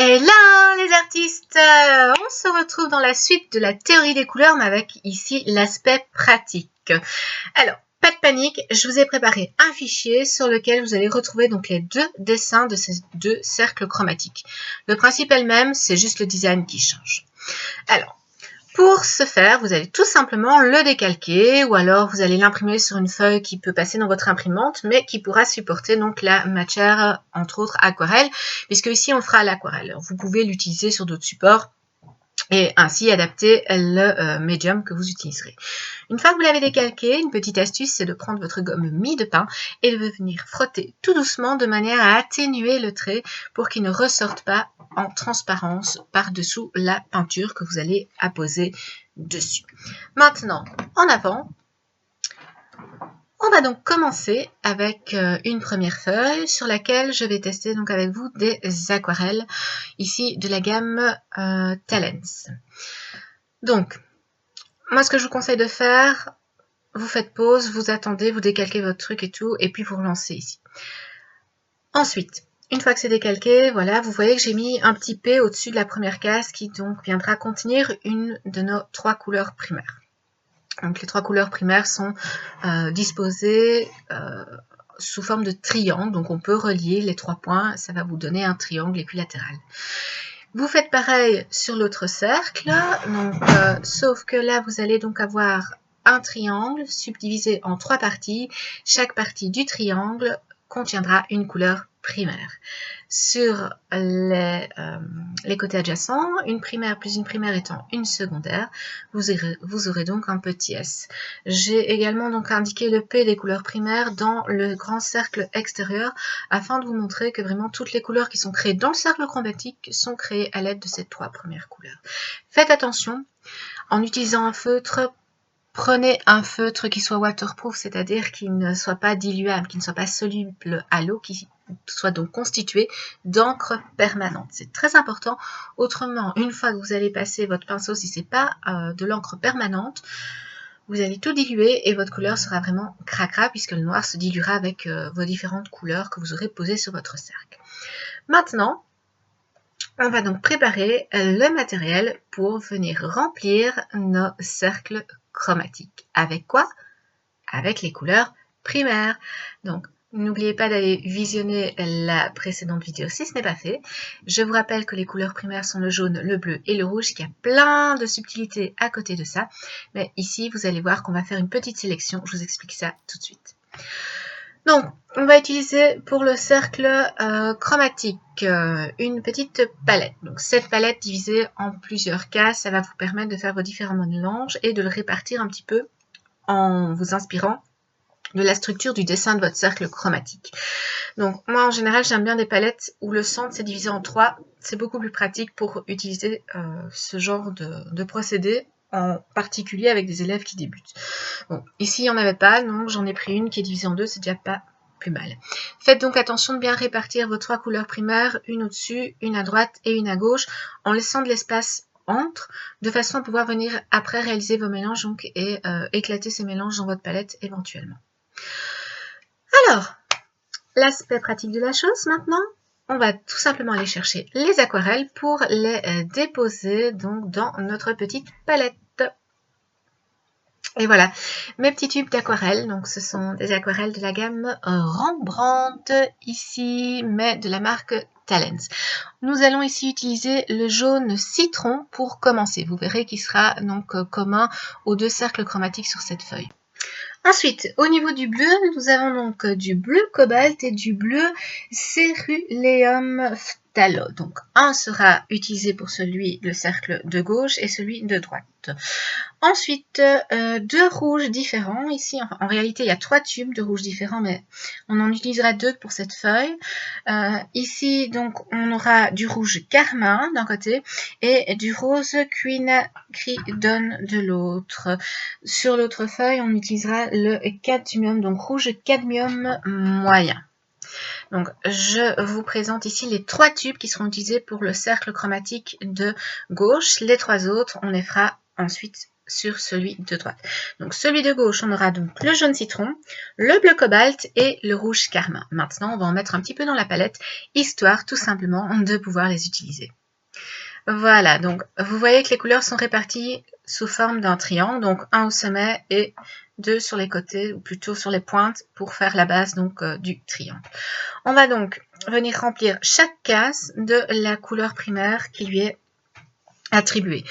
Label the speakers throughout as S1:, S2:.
S1: Hello les artistes, on se retrouve dans la suite de la théorie des couleurs, mais avec ici l'aspect pratique. Alors, pas de panique, je vous ai préparé un fichier sur lequel vous allez retrouver donc les deux dessins de ces deux cercles chromatiques. Le principe est le même, c'est juste le design qui change. Alors, pour ce faire, vous allez tout simplement le décalquer ou alors vous allez l'imprimer sur une feuille qui peut passer dans votre imprimante mais qui pourra supporter donc la matière, entre autres aquarelle, puisque ici on fera à l'aquarelle. Vous pouvez l'utiliser sur d'autres supports et ainsi adapter le médium que vous utiliserez. Une fois que vous l'avez décalqué, une petite astuce, c'est de prendre votre gomme mie de pain et de venir frotter tout doucement de manière à atténuer le trait pour qu'il ne ressorte pas en transparence par-dessous la peinture que vous allez apposer dessus. Maintenant, en avant, on va donc commencer avec une première feuille sur laquelle je vais tester donc avec vous des aquarelles, ici de la gamme Talens. Donc, moi ce que je vous conseille de faire, vous faites pause, vous attendez, vous décalquez votre truc et tout, et puis vous relancez ici. Ensuite, une fois que c'est décalqué, voilà, vous voyez que j'ai mis un petit P au-dessus de la première case qui donc viendra contenir une de nos trois couleurs primaires. Donc les trois couleurs primaires sont disposées sous forme de triangle, donc on peut relier les trois points, ça va vous donner un triangle équilatéral. Vous faites pareil sur l'autre cercle, donc, sauf que là vous allez donc avoir un triangle subdivisé en trois parties. Chaque partie du triangle contiendra une couleur primaire. Sur les côtés adjacents, une primaire plus une primaire étant une secondaire, vous aurez donc un petit S. J'ai également donc indiqué le P des couleurs primaires dans le grand cercle extérieur afin de vous montrer que vraiment toutes les couleurs qui sont créées dans le cercle chromatique sont créées à l'aide de ces trois premières couleurs. Faites attention, en utilisant un feutre, prenez un feutre qui soit waterproof, c'est-à-dire qui ne soit pas diluable, qui ne soit pas soluble à l'eau, qui soit donc constitué d'encre permanente. C'est très important. Autrement, une fois que vous allez passer votre pinceau, si ce n'est pas de l'encre permanente, vous allez tout diluer et votre couleur sera vraiment cracra puisque le noir se diluera avec vos différentes couleurs que vous aurez posées sur votre cercle. Maintenant, on va donc préparer le matériel pour venir remplir nos cercles chromatiques. Avec quoi? Avec les couleurs primaires. Donc, n'oubliez pas d'aller visionner la précédente vidéo si ce n'est pas fait. Je vous rappelle que les couleurs primaires sont le jaune, le bleu et le rouge, qu'il y a plein de subtilités à côté de ça. Mais ici, vous allez voir qu'on va faire une petite sélection. Je vous explique ça tout de suite. Donc, on va utiliser pour le cercle chromatique une petite palette. Donc, cette palette divisée en plusieurs cases, ça va vous permettre de faire vos différents mélanges et de le répartir un petit peu en vous inspirant de la structure du dessin de votre cercle chromatique. Donc, moi, en général, j'aime bien des palettes où le centre s'est divisé en trois. C'est beaucoup plus pratique pour utiliser ce genre de procédé, en particulier avec des élèves qui débutent. Bon, ici, il n'y en avait pas, donc j'en ai pris une qui est divisée en deux, c'est déjà pas plus mal. Faites donc attention de bien répartir vos trois couleurs primaires, une au-dessus, une à droite et une à gauche, en laissant de l'espace entre, de façon à pouvoir venir après réaliser vos mélanges donc, et éclater ces mélanges dans votre palette éventuellement. Alors, l'aspect pratique de la chose maintenant, on va tout simplement aller chercher les aquarelles pour les déposer donc dans notre petite palette. Et voilà, mes petits tubes d'aquarelle, donc ce sont des aquarelles de la gamme Rembrandt ici, mais de la marque Talens. Nous allons ici utiliser le jaune citron pour commencer. Vous verrez qu'il sera donc commun aux deux cercles chromatiques sur cette feuille. Ensuite, au niveau du bleu, nous avons donc du bleu cobalt et du bleu céruléum phthalo. Donc, un sera utilisé pour celui le cercle de gauche et celui de droite. Ensuite, deux rouges différents. Ici, en réalité, il y a trois tubes de rouges différents, mais on en utilisera deux pour cette feuille. Ici, donc, on aura du rouge carmin d'un côté et du rose quinacridone de l'autre. Sur l'autre feuille, on utilisera le cadmium, donc rouge cadmium moyen. Donc, je vous présente ici les trois tubes qui seront utilisés pour le cercle chromatique de gauche. Les trois autres, on les fera ensuite sur celui de droite. Donc celui de gauche, on aura donc le jaune citron, le bleu cobalt et le rouge carmin. Maintenant, on va en mettre un petit peu dans la palette, histoire tout simplement de pouvoir les utiliser. Voilà, donc vous voyez que les couleurs sont réparties sous forme d'un triangle, donc un au sommet et deux sur les côtés, ou plutôt sur les pointes, pour faire la base donc du triangle. On va donc venir remplir chaque case de la couleur primaire qui lui est attribuée.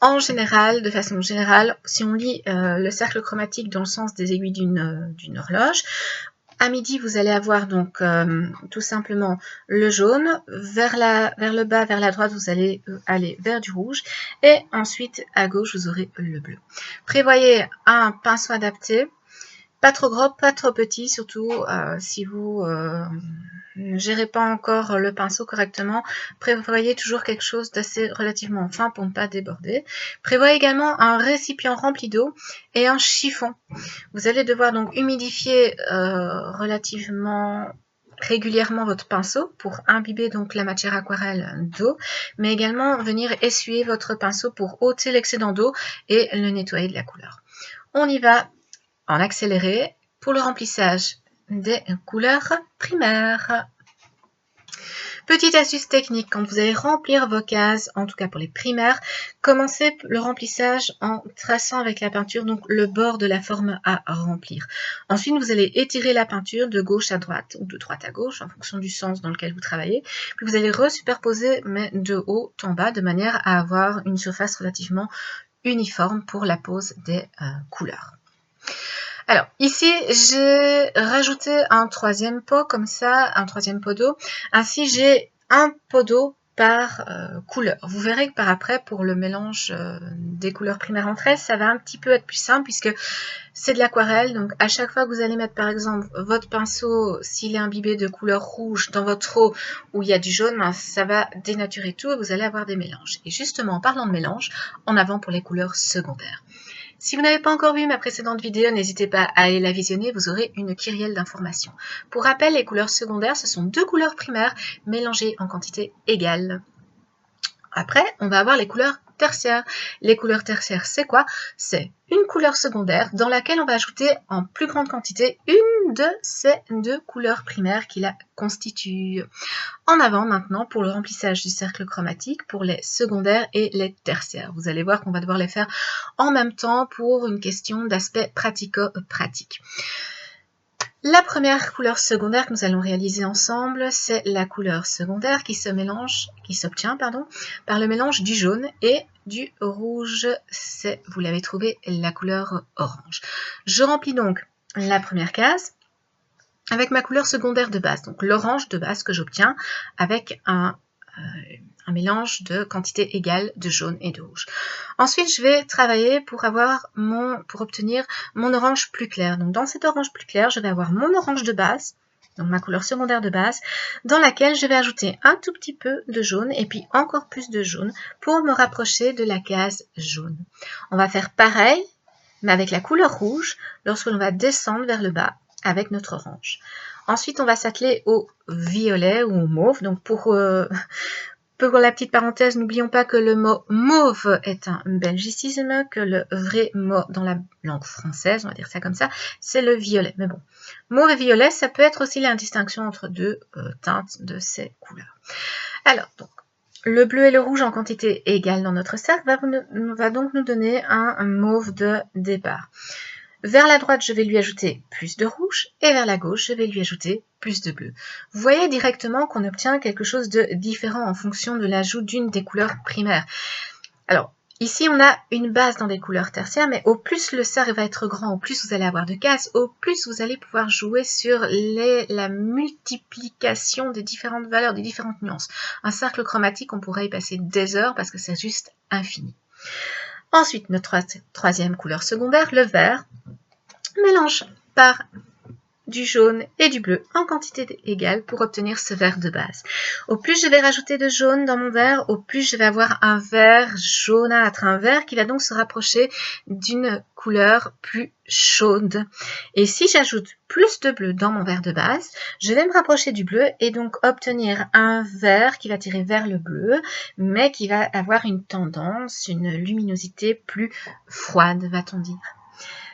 S1: En général, de façon générale, si on lit le cercle chromatique dans le sens des aiguilles d'une horloge, à midi, vous allez avoir donc tout simplement le jaune, vers le bas, vers la droite, vous allez aller vers du rouge, et ensuite à gauche, vous aurez le bleu. Prévoyez un pinceau adapté, pas trop gros, pas trop petit, surtout si vous ne gérez pas encore le pinceau correctement. Prévoyez toujours quelque chose d'assez relativement fin pour ne pas déborder. Prévoyez également un récipient rempli d'eau et un chiffon. Vous allez devoir donc humidifier relativement régulièrement votre pinceau pour imbiber donc la matière aquarelle d'eau, mais également venir essuyer votre pinceau pour ôter l'excédent d'eau et le nettoyer de la couleur. On y va en accéléré pour le remplissage des couleurs primaires. Petite astuce technique, quand vous allez remplir vos cases, en tout cas pour les primaires, commencez le remplissage en traçant avec la peinture donc le bord de la forme à remplir. Ensuite, vous allez étirer la peinture de gauche à droite ou de droite à gauche en fonction du sens dans lequel vous travaillez. Puis vous allez resuperposer mais de haut en bas de manière à avoir une surface relativement uniforme pour la pose des couleurs. Alors, ici, j'ai rajouté un troisième pot, comme ça, un troisième pot d'eau. Ainsi, j'ai un pot d'eau par couleur. Vous verrez que par après, pour le mélange des couleurs primaires entre elles, ça va un petit peu être plus simple, puisque c'est de l'aquarelle. Donc, à chaque fois que vous allez mettre, par exemple, votre pinceau, s'il est imbibé de couleur rouge dans votre eau où il y a du jaune, ça va dénaturer tout et vous allez avoir des mélanges. Et justement, en parlant de mélange, en avant pour les couleurs secondaires. Si vous n'avez pas encore vu ma précédente vidéo, n'hésitez pas à aller la visionner, vous aurez une kyrielle d'informations. Pour rappel, les couleurs secondaires, ce sont deux couleurs primaires mélangées en quantité égale. Après, on va avoir les couleurs tertiaires. Les couleurs tertiaires, c'est quoi? C'est une couleur secondaire dans laquelle on va ajouter en plus grande quantité une de ces deux couleurs primaires qui la constituent. En avant maintenant pour le remplissage du cercle chromatique pour les secondaires et les tertiaires. Vous allez voir qu'on va devoir les faire en même temps pour une question d'aspect pratico-pratique. La première couleur secondaire que nous allons réaliser ensemble, c'est la couleur secondaire qui s'obtient par le mélange du jaune et du rouge. C'est, vous l'avez trouvé, la couleur orange. Je remplis donc la première case avec ma couleur secondaire de base, donc l'orange de base que j'obtiens avec un mélange de quantité égale de jaune et de rouge. Ensuite, je vais travailler pour obtenir mon orange plus clair. Donc dans cet orange plus clair, je vais avoir mon orange de base, donc ma couleur secondaire de base, dans laquelle je vais ajouter un tout petit peu de jaune et puis encore plus de jaune pour me rapprocher de la case jaune. On va faire pareil, mais avec la couleur rouge, lorsque l'on va descendre vers le bas avec notre orange. Ensuite, on va s'atteler au violet ou au mauve. Donc pour la petite parenthèse, n'oublions pas que le mot mauve est un belgicisme, que le vrai mot dans la langue française, on va dire ça comme ça, c'est le violet. Mais bon, mauve et violet, ça peut être aussi la distinction entre deux teintes de ces couleurs. Alors, donc, le bleu et le rouge en quantité égale dans notre cercle va donc nous donner un mauve de départ. Vers la droite, je vais lui ajouter plus de rouge et vers la gauche, je vais lui ajouter plus de bleu. Vous voyez directement qu'on obtient quelque chose de différent en fonction de l'ajout d'une des couleurs primaires. Alors, ici, on a une base dans des couleurs tertiaires, mais au plus le cercle va être grand, au plus vous allez avoir de cases, au plus vous allez pouvoir jouer sur la multiplication des différentes valeurs, des différentes nuances. Un cercle chromatique, on pourrait y passer des heures parce que c'est juste infini. Ensuite, notre troisième couleur secondaire, le vert, mélange par du jaune et du bleu en quantité égale pour obtenir ce vert de base. Au plus je vais rajouter de jaune dans mon vert, au plus je vais avoir un vert jaunâtre, un vert qui va donc se rapprocher d'une couleur plus chaude. Et si j'ajoute plus de bleu dans mon vert de base, je vais me rapprocher du bleu et donc obtenir un vert qui va tirer vers le bleu, mais qui va avoir une tendance, une luminosité plus froide, va-t-on dire.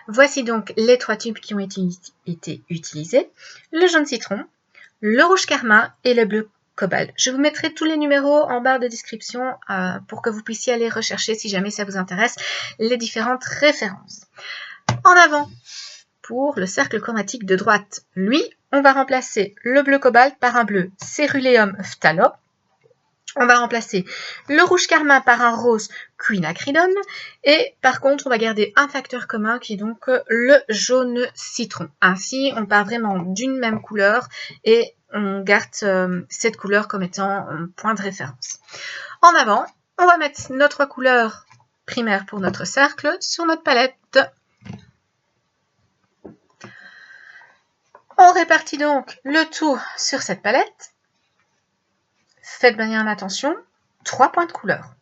S1: Voici donc les 3 tubes qui ont été utilisés, le jaune citron, le rouge carmin et le bleu cobalt. Je vous mettrai tous les numéros en barre de description pour que vous puissiez aller rechercher, si jamais ça vous intéresse, les différentes références. En avant pour le cercle chromatique de droite. Lui, on va remplacer le bleu cobalt par un bleu céruléum phtalo. On va remplacer le rouge carmin par un rose quinacridone et par contre on va garder un facteur commun qui est donc le jaune citron. Ainsi on part vraiment d'une même couleur et on garde cette couleur comme étant un point de référence. En avant, on va mettre nos 3 couleurs primaires pour notre cercle sur notre palette. On répartit donc le tout sur cette palette. Faites bien attention, 3 points de couleur.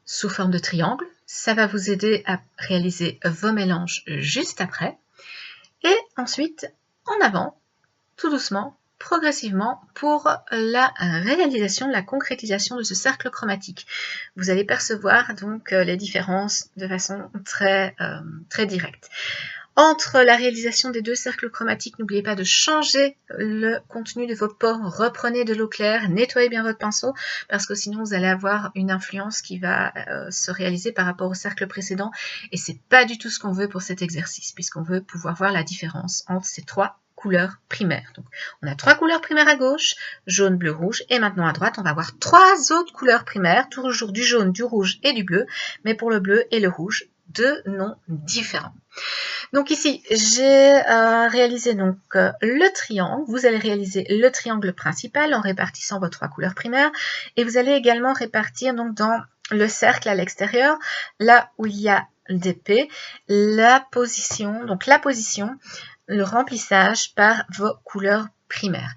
S1: Sous forme de triangle, ça va vous aider à réaliser vos mélanges juste après. Et ensuite, en avant, tout doucement, progressivement, pour la réalisation, la concrétisation de ce cercle chromatique. Vous allez percevoir donc les différences de façon très directe. Entre la réalisation des 2 cercles chromatiques, n'oubliez pas de changer le contenu de vos pots. Reprenez de l'eau claire, nettoyez bien votre pinceau parce que sinon vous allez avoir une influence qui va se réaliser par rapport au cercle précédent et c'est pas du tout ce qu'on veut pour cet exercice puisqu'on veut pouvoir voir la différence entre ces 3 couleurs primaires. Donc, on a 3 couleurs primaires à gauche, jaune, bleu, rouge, et maintenant à droite, on va avoir 3 autres couleurs primaires, toujours du jaune, du rouge et du bleu, mais pour le bleu et le rouge, 2 noms différents. Donc ici, j'ai réalisé donc le triangle. Vous allez réaliser le triangle principal en répartissant vos 3 couleurs primaires. Et vous allez également répartir donc dans le cercle à l'extérieur, là où il y a d'épée, la position, le remplissage par vos couleurs primaires.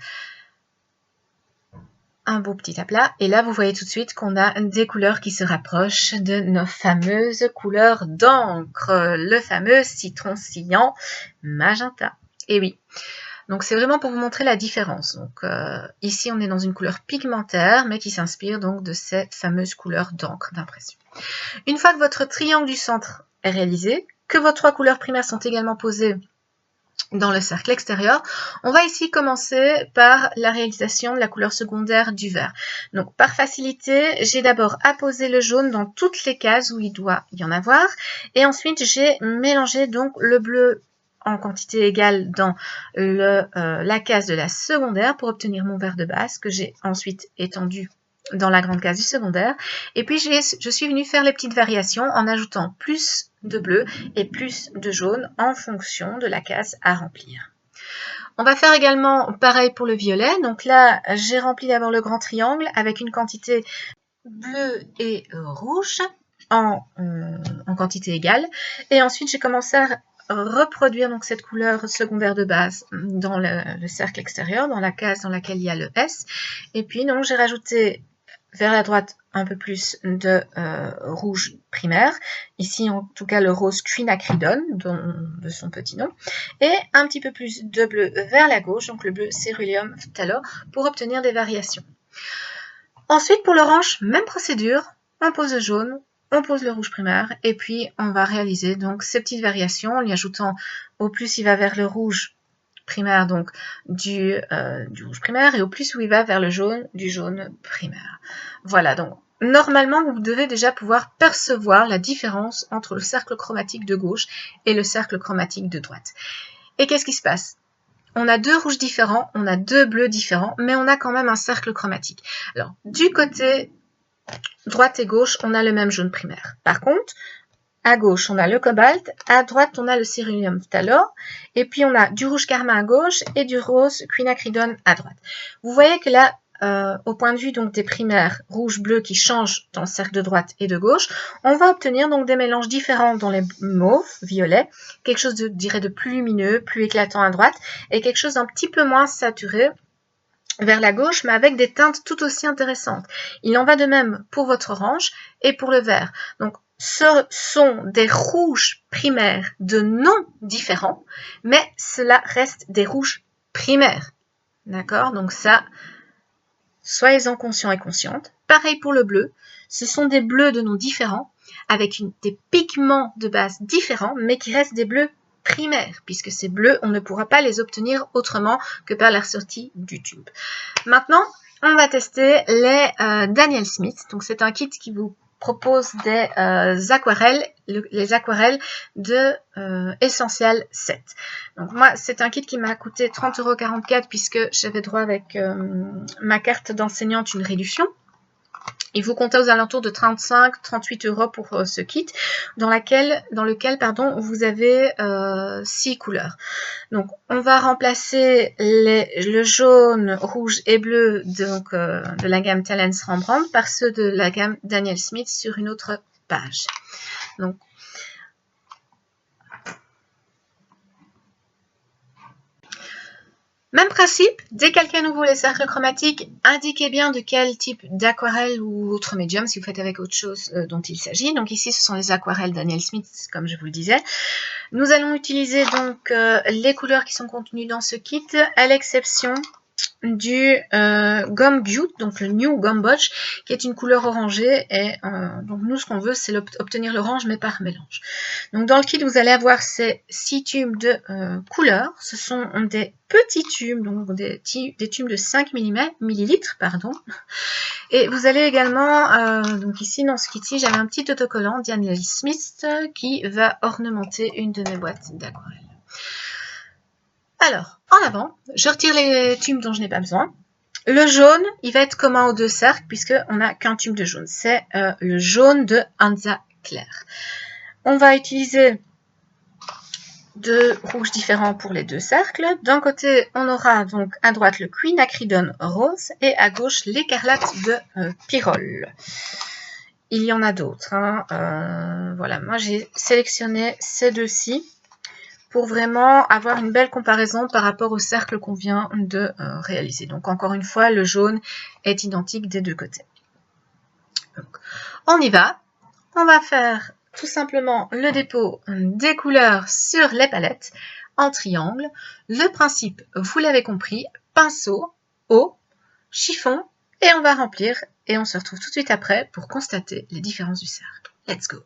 S1: Un beau petit aplat. Et là, vous voyez tout de suite qu'on a des couleurs qui se rapprochent de nos fameuses couleurs d'encre. Le fameux citron cyan magenta. Et oui. Donc, c'est vraiment pour vous montrer la différence. Donc, ici, on est dans une couleur pigmentaire, mais qui s'inspire donc de ces fameuses couleurs d'encre d'impression. Une fois que votre triangle du centre est réalisé, que vos 3 couleurs primaires sont également posées dans le cercle extérieur, on va ici commencer par la réalisation de la couleur secondaire du vert. Donc par facilité, j'ai d'abord apposé le jaune dans toutes les cases où il doit y en avoir et ensuite j'ai mélangé donc le bleu en quantité égale dans la case de la secondaire pour obtenir mon vert de base que j'ai ensuite étendu dans la grande case du secondaire. Et puis je suis venue faire les petites variations en ajoutant plus de bleu et plus de jaune en fonction de la case à remplir. On va faire également pareil pour le violet. Donc là, j'ai rempli d'abord le grand triangle avec une quantité bleu et rouge en quantité égale. Et ensuite, j'ai commencé à reproduire donc cette couleur secondaire de base dans le cercle extérieur, dans la case dans laquelle il y a le S. Et puis, donc, j'ai rajouté vers la droite un peu plus de rouge primaire, ici en tout cas le rose quinacridone de son petit nom, et un petit peu plus de bleu vers la gauche, donc le bleu céruléum phtalo, pour obtenir des variations. Ensuite pour l'orange, même procédure, on pose le jaune, on pose le rouge primaire, et puis on va réaliser donc ces petites variations en y ajoutant au plus il va vers le rouge primaire, donc du rouge primaire, et au plus où il va vers le jaune, du jaune primaire. Voilà, donc normalement, vous devez déjà pouvoir percevoir la différence entre le cercle chromatique de gauche et le cercle chromatique de droite. Et qu'est-ce qui se passe? On a 2 rouges différents, on a 2 bleus différents, mais on a quand même un cercle chromatique. Alors, du côté droite et gauche, on a le même jaune primaire. Par contre, à gauche, on a le cobalt, à droite, on a le céruléum phtalo, et puis on a du rouge carmin à gauche et du rose quinacridone à droite. Vous voyez que la au point de vue donc des primaires rouge-bleu qui changent dans le cercle de droite et de gauche, on va obtenir donc des mélanges différents dans les mauves, violets, quelque chose de, je dirais, de plus lumineux, plus éclatant à droite, et quelque chose d'un petit peu moins saturé vers la gauche, mais avec des teintes tout aussi intéressantes. Il en va de même pour votre orange et pour le vert. Donc, ce sont des rouges primaires de noms différents, mais cela reste des rouges primaires. D'accord? Donc ça, soyez-en conscients et conscientes. Pareil pour le bleu, ce sont des bleus de noms différents, avec des pigments de base différents, mais qui restent des bleus primaires, puisque ces bleus, on ne pourra pas les obtenir autrement que par la sortie du tube. Maintenant, on va tester les Daniel Smith. Donc c'est un kit qui vous propose des aquarelles, les aquarelles de Essential 7. Donc moi, c'est un kit qui m'a coûté 30,44 € puisque j'avais droit avec ma carte d'enseignante une réduction. Il vous comptez aux alentours de 35-38 € pour ce kit, dans lequel vous avez 6 couleurs. Donc, on va remplacer le jaune, rouge et bleu donc, de la gamme Talens Rembrandt par ceux de la gamme Daniel Smith sur une autre page. Donc, même principe, décalquez à nouveau les cercles chromatiques, indiquez bien de quel type d'aquarelle ou autre médium, si vous faites avec autre chose dont il s'agit. Donc ici, ce sont les aquarelles Daniel Smith, comme je vous le disais. Nous allons utiliser donc les couleurs qui sont contenues dans ce kit, à l'exception du Gum Butte, donc le New Gum Bodge, qui est une couleur orangée. Et donc nous, ce qu'on veut, c'est obtenir l'orange, mais par mélange. Donc dans le kit, vous allez avoir ces 6 tubes de couleurs. Ce sont des petits tubes, donc des tubes de 5 millilitres, pardon. Et vous allez également, donc ici dans ce kit-ci, j'avais un petit autocollant Daniel Smith qui va ornementer une de mes boîtes d'aquarelle. Alors, en avant, je retire les tubes dont je n'ai pas besoin. Le jaune, il va être commun aux deux cercles puisqu'on n'a qu'un tube de jaune. C'est le jaune de Hansa Clair. On va utiliser deux rouges différents pour les deux cercles. D'un côté, on aura donc à droite le Quinacridone rose et à gauche l'écarlate de Pyrrole. Il y en a d'autres. Voilà, moi j'ai sélectionné ces deux-ci pour vraiment avoir une belle comparaison par rapport au cercle qu'on vient de réaliser. Donc encore une fois, le jaune est identique des deux côtés. Donc, on y va. On va faire tout simplement le dépôt des couleurs sur les palettes en triangle. Le principe, vous l'avez compris, pinceau, eau, chiffon, et on va remplir. Et on se retrouve tout de suite après pour constater les différences du cercle. Let's go!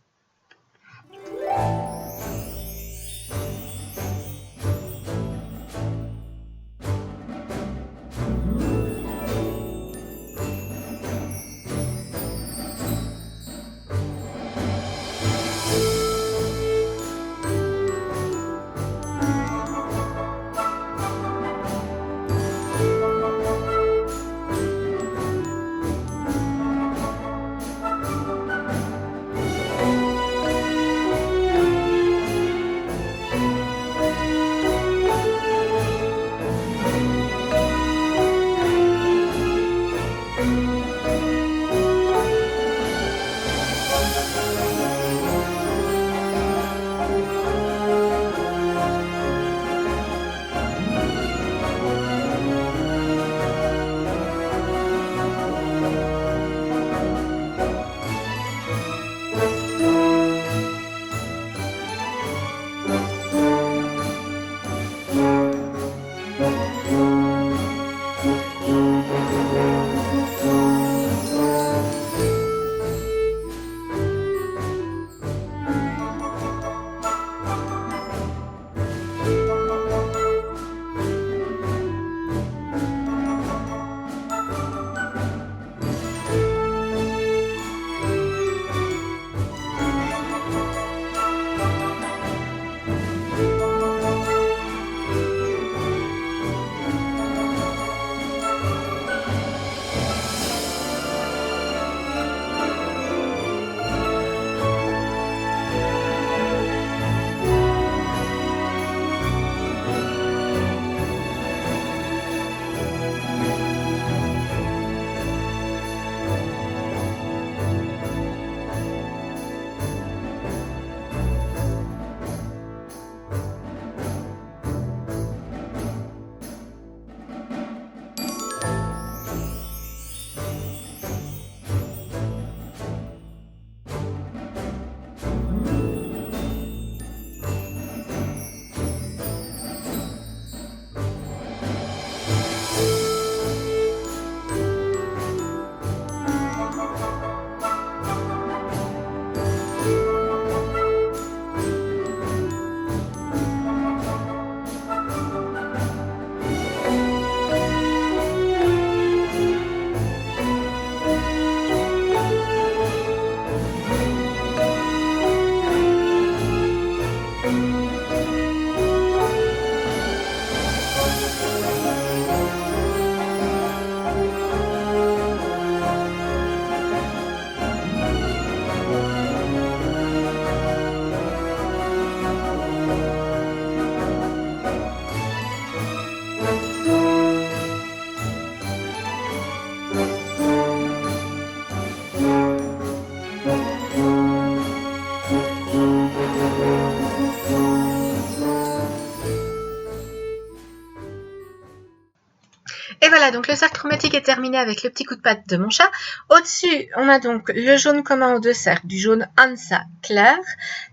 S1: Voilà, donc le cercle chromatique est terminé avec le petit coup de patte de mon chat. Au-dessus, on a donc le jaune commun aux deux cercles, du jaune Hansa clair,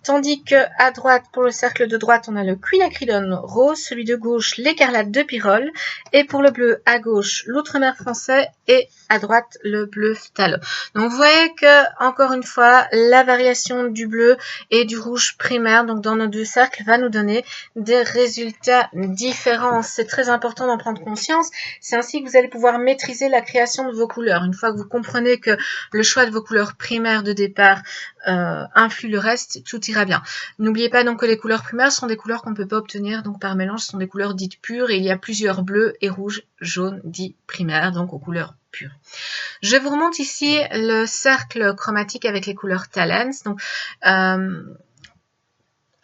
S1: tandis que à droite, pour le cercle de droite, on a le quinacridone rose, celui de gauche, l'écarlate de pyrrole, et pour le bleu, à gauche, l'outre-mer français, et à droite, le bleu phthalo. Donc vous voyez que, encore une fois, la variation du bleu et du rouge primaire, donc dans nos deux cercles, va nous donner des résultats différents. C'est très important d'en prendre conscience. C'est ainsi que vous allez pouvoir maîtriser la création de vos couleurs. Une fois que vous comprenez que le choix de vos couleurs primaires de départ influe le reste, tout ira bien. N'oubliez pas donc que les couleurs primaires sont des couleurs qu'on ne peut pas obtenir donc par mélange, ce sont des couleurs dites pures et il y a plusieurs bleus et rouges, jaunes dits primaires, donc aux couleurs pures. Je vous remonte ici le cercle chromatique avec les couleurs Talens. Donc,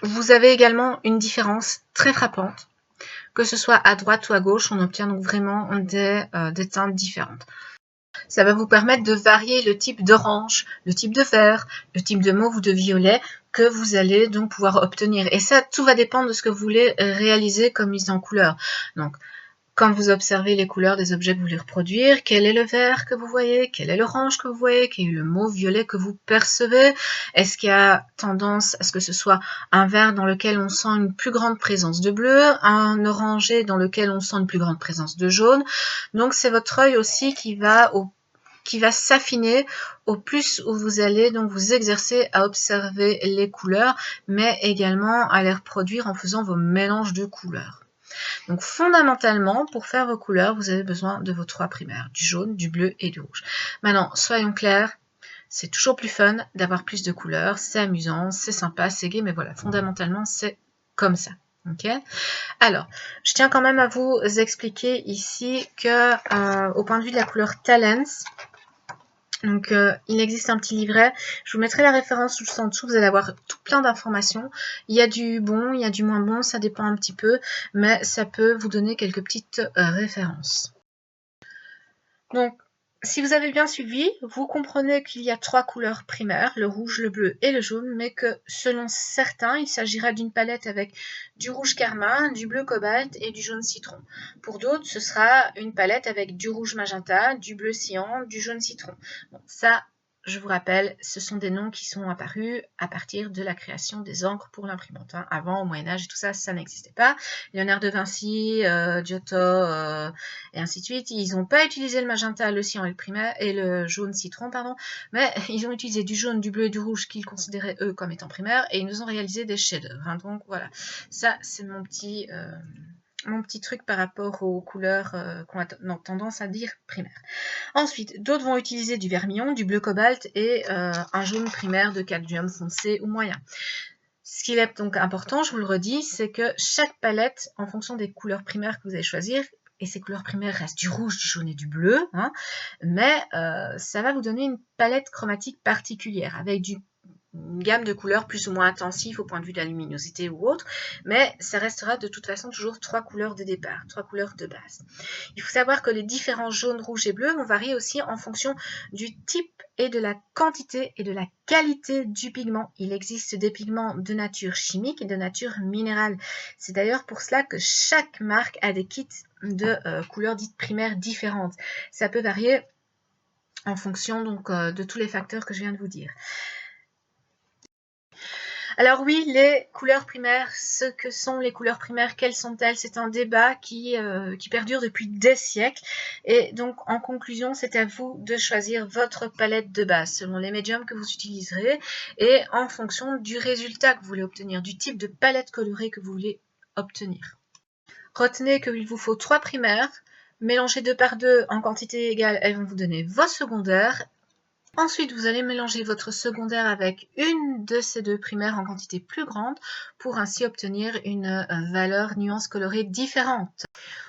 S1: vous avez également une différence très frappante. Que ce soit à droite ou à gauche, on obtient donc vraiment des teintes différentes. Ça va vous permettre de varier le type d'orange, le type de vert, le type de mauve ou de violet que vous allez donc pouvoir obtenir. Et ça, tout va dépendre de ce que vous voulez réaliser comme mise en couleur. Donc, quand vous observez les couleurs des objets que vous voulez reproduire, quel est le vert que vous voyez, quel est l'orange que vous voyez, quel est le mauve violet que vous percevez, est-ce qu'il y a tendance à ce que ce soit un vert dans lequel on sent une plus grande présence de bleu, un orangé dans lequel on sent une plus grande présence de jaune. Donc c'est votre œil aussi qui va s'affiner au plus où vous allez donc vous exercer à observer les couleurs, mais également à les reproduire en faisant vos mélanges de couleurs. Donc fondamentalement, pour faire vos couleurs, vous avez besoin de vos trois primaires, du jaune, du bleu et du rouge. Maintenant, soyons clairs, c'est toujours plus fun d'avoir plus de couleurs, c'est amusant, c'est sympa, c'est gai, mais voilà, fondamentalement, c'est comme ça. Ok. Alors, je tiens quand même à vous expliquer ici que au point de vue de la couleur Talens, donc, il existe un petit livret. Je vous mettrai la référence juste en dessous. Vous allez avoir tout plein d'informations. Il y a du bon, il y a du moins bon. Ça dépend un petit peu. Mais ça peut vous donner quelques petites références. Donc, si vous avez bien suivi, vous comprenez qu'il y a trois couleurs primaires, le rouge, le bleu et le jaune, mais que selon certains, il s'agira d'une palette avec du rouge carmin, du bleu cobalt et du jaune citron. Pour d'autres, ce sera une palette avec du rouge magenta, du bleu cyan, du jaune citron. Bon, ça, je vous rappelle, ce sont des noms qui sont apparus à partir de la création des encres pour l'imprimante. Hein. Avant, au Moyen-Âge et tout ça, ça n'existait pas. Léonard de Vinci, Giotto et ainsi de suite, ils n'ont pas utilisé le magenta, le cyan et le jaune citron, pardon, mais ils ont utilisé du jaune, du bleu et du rouge qu'ils considéraient eux comme étant primaires et ils nous ont réalisé des chefs-d'œuvre. Hein. Donc voilà, ça c'est mon petit truc par rapport aux couleurs qu'on a tendance à dire primaires. Ensuite, d'autres vont utiliser du vermillon, du bleu cobalt et un jaune primaire de cadmium foncé ou moyen. Ce qui est donc important, je vous le redis, c'est que chaque palette, en fonction des couleurs primaires que vous allez choisir, et ces couleurs primaires restent du rouge, du jaune et du bleu, hein, mais ça va vous donner une palette chromatique particulière, avec une gamme de couleurs plus ou moins intensives au point de vue de la luminosité ou autre, mais ça restera de toute façon toujours trois couleurs de départ, trois couleurs de base. Il faut savoir que les différents jaunes, rouges et bleus vont varier aussi en fonction du type et de la quantité et de la qualité du pigment. Il existe des pigments de nature chimique et de nature minérale. C'est d'ailleurs pour cela que chaque marque a des kits de couleurs dites primaires différentes. Ça peut varier en fonction donc de tous les facteurs que je viens de vous dire. Alors oui, les couleurs primaires, ce que sont les couleurs primaires, quelles sont-elles? C'est un débat qui perdure depuis des siècles. Et donc, en conclusion, c'est à vous de choisir votre palette de base selon les médiums que vous utiliserez et en fonction du résultat que vous voulez obtenir, du type de palette colorée que vous voulez obtenir. Retenez qu'il vous faut 3 primaires. Mélangez 2 par 2 en quantité égale, elles vont vous donner vos secondaires. Ensuite, vous allez mélanger votre secondaire avec une de ces deux primaires en quantité plus grande pour ainsi obtenir une valeur nuance colorée différente.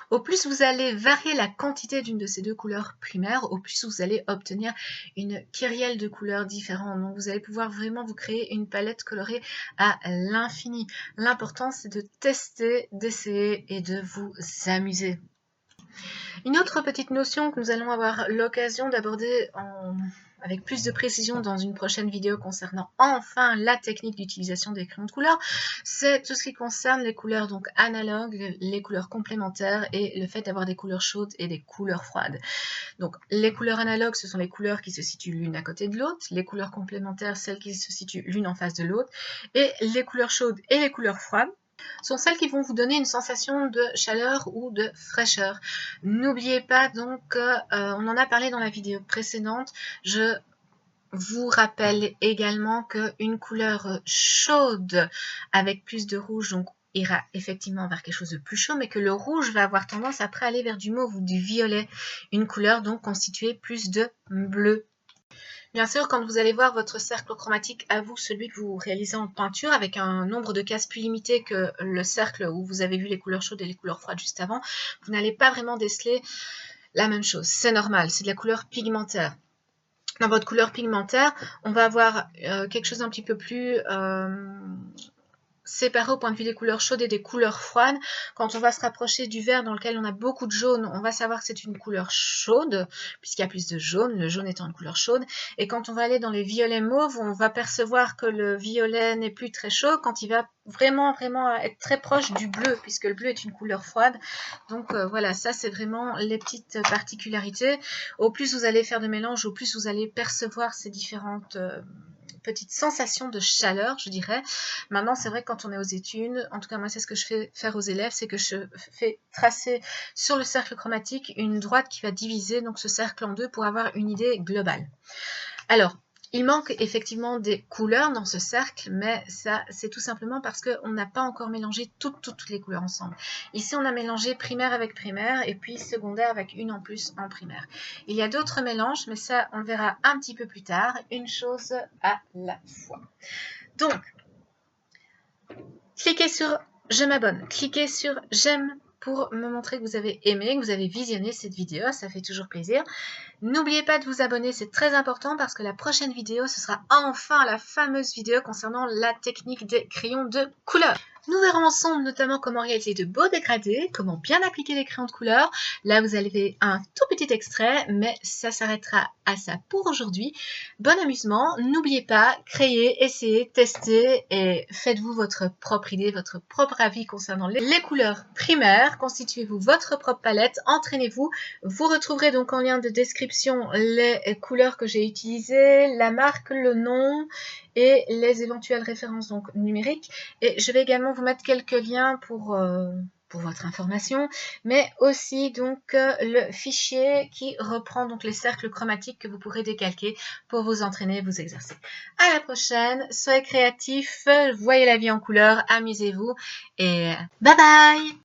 S1: Au plus vous allez varier la quantité d'une de ces deux couleurs primaires, au plus vous allez obtenir une kyrielle de couleurs différentes. Donc vous allez pouvoir vraiment vous créer une palette colorée à l'infini. L'important c'est de tester, d'essayer et de vous amuser. Une autre petite notion que nous allons avoir l'occasion d'aborder avec plus de précision dans une prochaine vidéo concernant enfin la technique d'utilisation des crayons de couleur. C'est tout ce qui concerne les couleurs donc analogues, les couleurs complémentaires et le fait d'avoir des couleurs chaudes et des couleurs froides. Donc les couleurs analogues, ce sont les couleurs qui se situent l'une à côté de l'autre, les couleurs complémentaires, celles qui se situent l'une en face de l'autre, et les couleurs chaudes et les couleurs froides sont celles qui vont vous donner une sensation de chaleur ou de fraîcheur. N'oubliez pas donc, on en a parlé dans la vidéo précédente, je vous rappelle également qu'une couleur chaude avec plus de rouge donc ira effectivement vers quelque chose de plus chaud, mais que le rouge va avoir tendance après à aller vers du mauve ou du violet, une couleur donc constituée plus de bleu. Bien sûr, quand vous allez voir votre cercle chromatique à vous, celui que vous réalisez en peinture, avec un nombre de cases plus limité que le cercle où vous avez vu les couleurs chaudes et les couleurs froides juste avant, vous n'allez pas vraiment déceler la même chose. C'est normal, c'est de la couleur pigmentaire. Dans votre couleur pigmentaire, on va avoir quelque chose d'un petit peu plus séparé au point de vue des couleurs chaudes et des couleurs froides. Quand on va se rapprocher du vert dans lequel on a beaucoup de jaune, on va savoir que c'est une couleur chaude, puisqu'il y a plus de jaune, le jaune étant une couleur chaude. Et quand on va aller dans les violets mauves, on va percevoir que le violet n'est plus très chaud quand il va vraiment être très proche du bleu, puisque le bleu est une couleur froide. Donc voilà, ça c'est vraiment les petites particularités. Au plus vous allez faire de mélange, au plus vous allez percevoir ces différentes petite sensation de chaleur, je dirais. Maintenant, c'est vrai que quand on est aux études, en tout cas moi c'est ce que je fais faire aux élèves, c'est que je fais tracer sur le cercle chromatique une droite qui va diviser donc ce cercle en deux pour avoir une idée globale. Alors, il manque effectivement des couleurs dans ce cercle, mais ça c'est tout simplement parce qu'on n'a pas encore mélangé toutes les couleurs ensemble. Ici on a mélangé primaire avec primaire et puis secondaire avec une en plus en primaire. Il y a d'autres mélanges, mais ça on le verra un petit peu plus tard, une chose à la fois. Donc, cliquez sur je m'abonne, cliquez sur j'aime pour me montrer que vous avez aimé, que vous avez visionné cette vidéo, ça fait toujours plaisir. N'oubliez pas de vous abonner, c'est très important parce que la prochaine vidéo, ce sera enfin la fameuse vidéo concernant la technique des crayons de couleur. Nous verrons ensemble notamment comment réaliser de beaux dégradés, comment bien appliquer les crayons de couleur. Là, vous avez un tout petit extrait, mais ça s'arrêtera à ça pour aujourd'hui. Bon amusement, n'oubliez pas, créez, essayez, testez et faites-vous votre propre idée, votre propre avis concernant les couleurs primaires. Constituez-vous votre propre palette, entraînez-vous. Vous retrouverez donc en lien de description les couleurs que j'ai utilisées, la marque, le nom et les éventuelles références donc numériques. Et je vais également vous mettre quelques liens pour votre information, mais aussi donc le fichier qui reprend donc les cercles chromatiques que vous pourrez décalquer pour vous entraîner, vous exercer. À la prochaine, soyez créatifs, voyez la vie en couleur, amusez-vous et bye bye!